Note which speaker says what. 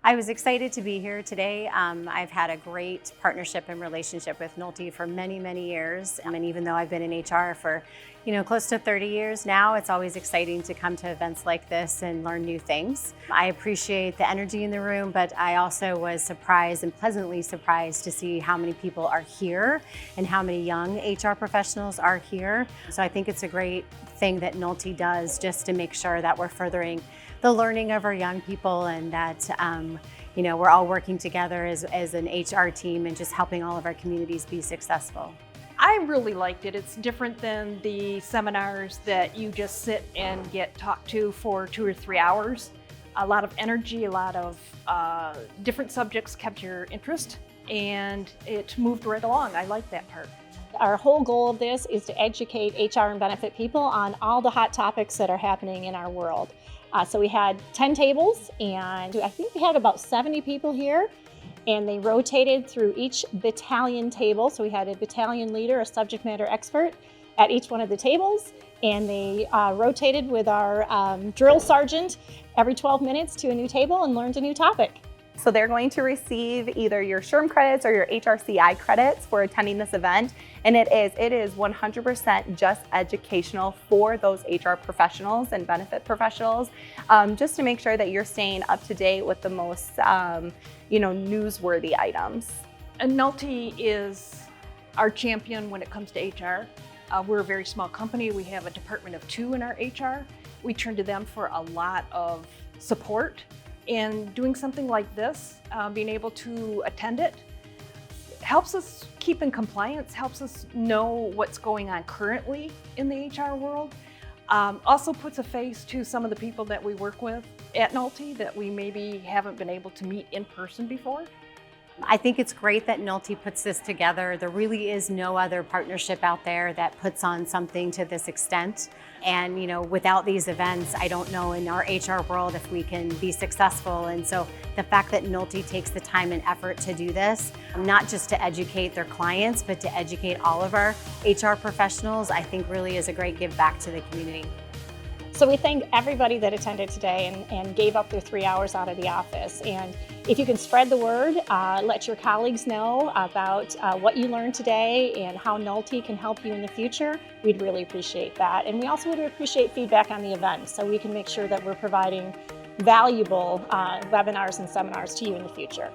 Speaker 1: I was excited to be here today. I've had a great partnership and relationship with Nolte for many, many years. And even though I've been in HR for, close to 30 years now, it's always exciting to come to events like this and learn new things. I appreciate the energy in the room, but I also was surprised and pleasantly surprised to see how many people are here and how many young HR professionals are here. So I think it's a great thing that Nolte does just to make sure that we're furthering the learning of our young people and that we're all working together as an HR team and just helping all of our communities be successful.
Speaker 2: I really liked it. It's different than the seminars that you just sit and get talked to for 2 or 3 hours. A lot of energy, a lot of different subjects kept your interest, and it moved right along. I like that part.
Speaker 3: Our whole goal of this is to educate HR and benefit people on all the hot topics that are happening in our world. So we had 10 tables, and I think we had about 70 people here, and they rotated through each battalion table. So we had a battalion leader, a subject matter expert at each one of the tables, and they rotated with our drill sergeant every 12 minutes to a new table and learned a new topic.
Speaker 4: So they're going to receive either your SHRM credits or your HRCI credits for attending this event. And it is 100% just educational for those HR professionals and benefit professionals, just to make sure that you're staying up to date with the most, newsworthy items.
Speaker 2: And Nolte is our champion when it comes to HR. We're a very small company. We have a department of 2 in our HR. We turn to them for a lot of support. And doing something like this, being able to attend it, helps us keep in compliance, helps us know what's going on currently in the HR world. Also puts a face to some of the people that we work with at Nolte that we maybe haven't been able to meet in person before.
Speaker 1: I think it's great that Nolte puts this together. There really is no other partnership out there that puts on something to this extent. And without these events, I don't know in our HR world if we can be successful. And so the fact that Nolte takes the time and effort to do this, not just to educate their clients, but to educate all of our HR professionals, I think really is a great give back to the community.
Speaker 3: So we thank everybody that attended today and gave up their 3 hours out of the office. And if you can spread the word, let your colleagues know about what you learned today and how Nolte can help you in the future, we'd really appreciate that. And we also would appreciate feedback on the event so we can make sure that we're providing valuable webinars and seminars to you in the future.